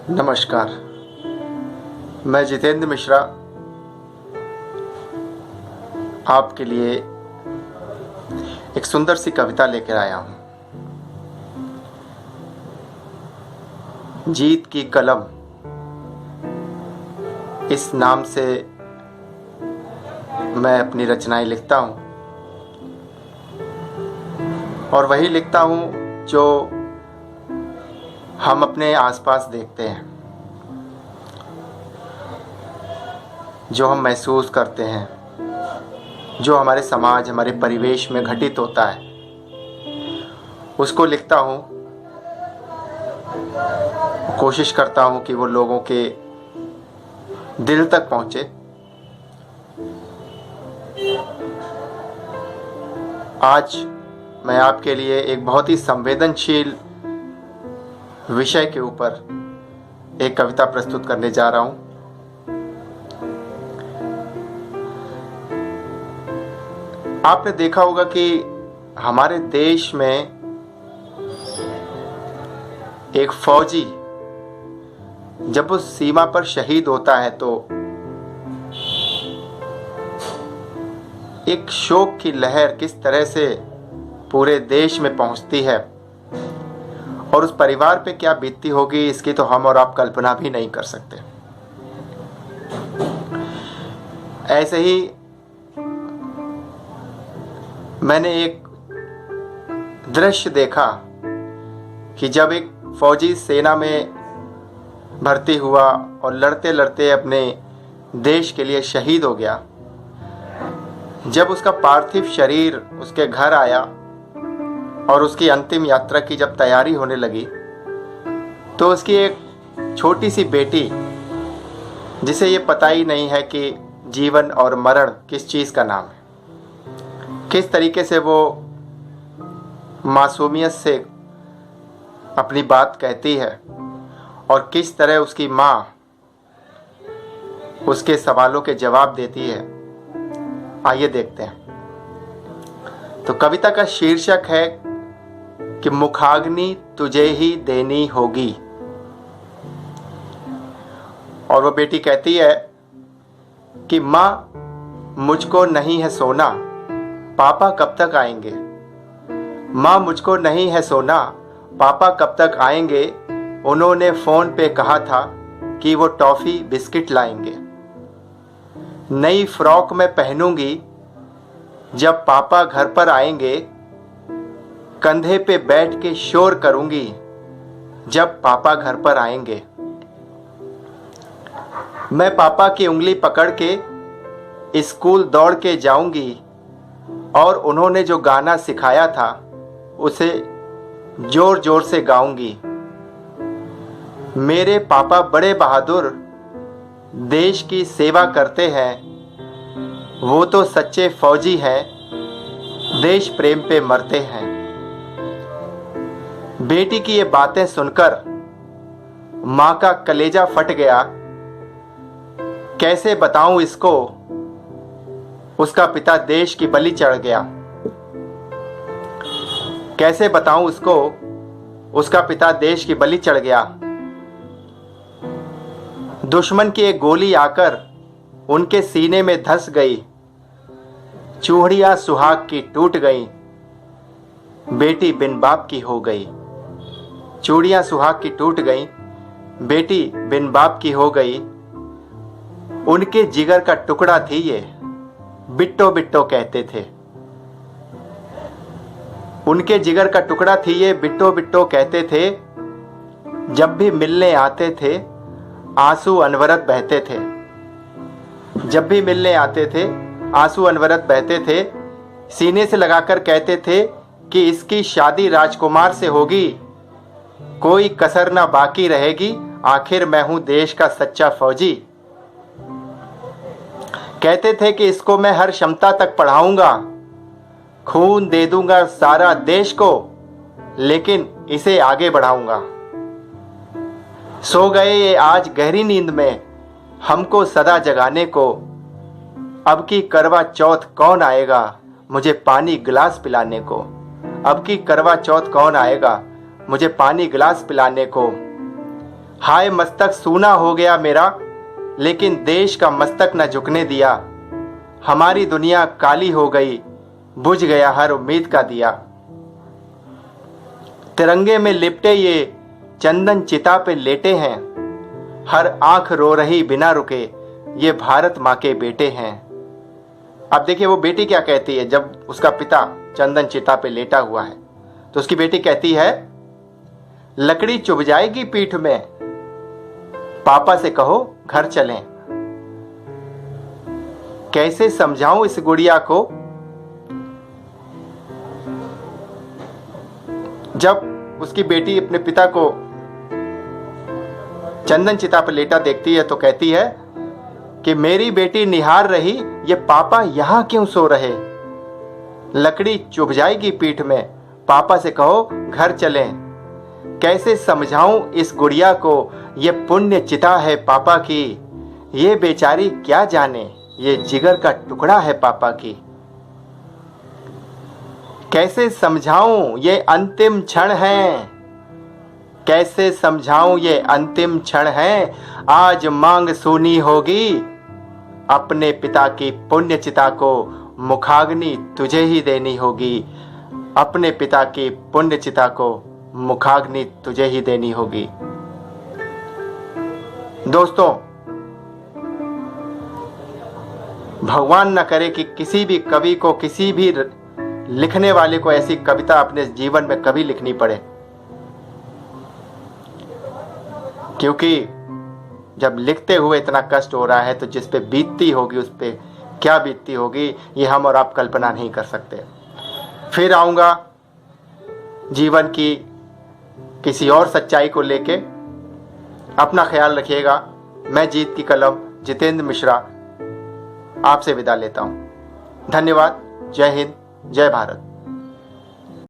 नमस्कार। मैं जितेंद्र मिश्रा आपके लिए एक सुंदर सी कविता लेकर आया हूँ। जीत की कलम इस नाम से मैं अपनी रचनाएं लिखता हूँ और वही लिखता हूँ जो हम अपने आसपास देखते हैं, जो हम महसूस करते हैं, जो हमारे समाज, हमारे परिवेश में घटित होता है, उसको लिखता हूँ। कोशिश करता हूँ कि वो लोगों के दिल तक पहुँचे। आज मैं आपके लिए एक बहुत ही संवेदनशील विषय के ऊपर एक कविता प्रस्तुत करने जा रहा हूं। आपने देखा होगा कि हमारे देश में एक फौजी जब उस सीमा पर शहीद होता है तो एक शोक की लहर किस तरह से पूरे देश में पहुंचती है और उस परिवार पे क्या बीतती होगी, इसकी तो हम और आप कल्पना भी नहीं कर सकते। ऐसे ही मैंने एक दृश्य देखा कि जब एक फौजी सेना में भर्ती हुआ और लड़ते लड़ते अपने देश के लिए शहीद हो गया, जब उसका पार्थिव शरीर उसके घर आया और उसकी अंतिम यात्रा की जब तैयारी होने लगी तो उसकी एक छोटी सी बेटी, जिसे ये पता ही नहीं है कि जीवन और मरण किस चीज़ का नाम है, किस तरीके से वो मासूमियत से अपनी बात कहती है और किस तरह उसकी माँ उसके सवालों के जवाब देती है। आइए देखते हैं। तो कविता का शीर्षक है कि मुखाग्नि तुझे ही देनी होगी। और वो बेटी कहती है कि माँ मुझको नहीं है सोना, पापा कब तक आएंगे। माँ मुझको नहीं है सोना, पापा कब तक आएंगे। उन्होंने फोन पे कहा था कि वो टॉफी बिस्किट लाएंगे। नई फ्रॉक मैं पहनूंगी जब पापा घर पर आएंगे। कंधे पे बैठ के शोर करूंगी जब पापा घर पर आएंगे। मैं पापा की उंगली पकड़ के स्कूल दौड़ के जाऊंगी और उन्होंने जो गाना सिखाया था उसे जोर जोर से गाऊंगी। मेरे पापा बड़े बहादुर देश की सेवा करते हैं, वो तो सच्चे फौजी हैं, देश प्रेम पे मरते हैं। बेटी की ये बातें सुनकर माँ का कलेजा फट गया। कैसे बताऊं इसको, उसका पिता देश की बलि चढ़ गया। कैसे बताऊं उसको, उसका पिता देश की बलि चढ़ गया। दुश्मन की एक गोली आकर उनके सीने में धंस गई। चूड़ियां सुहाग की टूट गई, बेटी बिन बाप की हो गई। चूड़ियां सुहाग की टूट गई, बेटी बिन बाप की हो गई। उनके जिगर का टुकड़ा थी ये, बिट्टो बिट्टो कहते थे। उनके जिगर का टुकड़ा थी ये, बिट्टो बिट्टो कहते थे। जब भी मिलने आते थे आंसू अनवरत बहते थे। जब भी मिलने आते थे आंसू अनवरत बहते थे। सीने से लगाकर कहते थे कि इसकी शादी राजकुमार से होगी, कोई कसर ना बाकी रहेगी, आखिर मैं हूं देश का सच्चा फौजी। कहते थे कि इसको मैं हर क्षमता तक पढ़ाऊंगा, खून दे दूंगा सारा देश को, लेकिन इसे आगे बढ़ाऊंगा। सो गए ये आज गहरी नींद में, हमको सदा जगाने को। अब की करवा चौथ कौन आएगा, मुझे पानी गिलास पिलाने को। अब की करवा चौथ कौन आएगा, मुझे पानी गिलास पिलाने को। हाय मस्तक सूना हो गया मेरा, लेकिन देश का मस्तक न झुकने दिया। हमारी दुनिया काली हो गई, बुझ गया हर उम्मीद का दिया। तिरंगे में लिपटे ये चंदन चिता पे लेटे हैं, हर आंख रो रही बिना रुके, ये भारत माँ के बेटे हैं। अब देखिए वो बेटी क्या कहती है जब उसका पिता चंदन चिता पे लेटा हुआ है। तो उसकी बेटी कहती है, लकड़ी चुभ जाएगी पीठ में, पापा से कहो घर चलें। कैसे समझाऊं इस गुड़िया को, जब उसकी बेटी अपने पिता को चंदन चिता पर लेटा देखती है तो कहती है कि मेरी बेटी निहार रही, ये पापा यहां क्यों सो रहे। लकड़ी चुभ जाएगी पीठ में, पापा से कहो घर चलें। कैसे समझाऊं इस गुड़िया को, ये पुण्य चिता है पापा की, ये बेचारी क्या जाने, ये जिगर का टुकड़ा है पापा की। कैसे समझाऊं ये अंतिम क्षण है, कैसे समझाऊं ये अंतिम क्षण है, आज मांग सुनी होगी, अपने पिता की पुण्य चिता को मुखाग्नि तुझे ही देनी होगी। अपने पिता की पुण्य चिता को मुखाग्नि तुझे ही देनी होगी। दोस्तों, भगवान न करे कि किसी भी कवि को, किसी भी लिखने वाले को ऐसी कविता अपने जीवन में कभी लिखनी पड़े, क्योंकि जब लिखते हुए इतना कष्ट हो रहा है तो जिस पे बीतती होगी उस पे क्या बीतती होगी ये हम और आप कल्पना नहीं कर सकते। फिर आऊँगा जीवन की किसी और सच्चाई को लेके। अपना ख्याल रखिएगा। मैं जीत की कलम जितेंद्र मिश्रा आपसे विदा लेता हूँ। धन्यवाद। जय हिंद, जय भारत।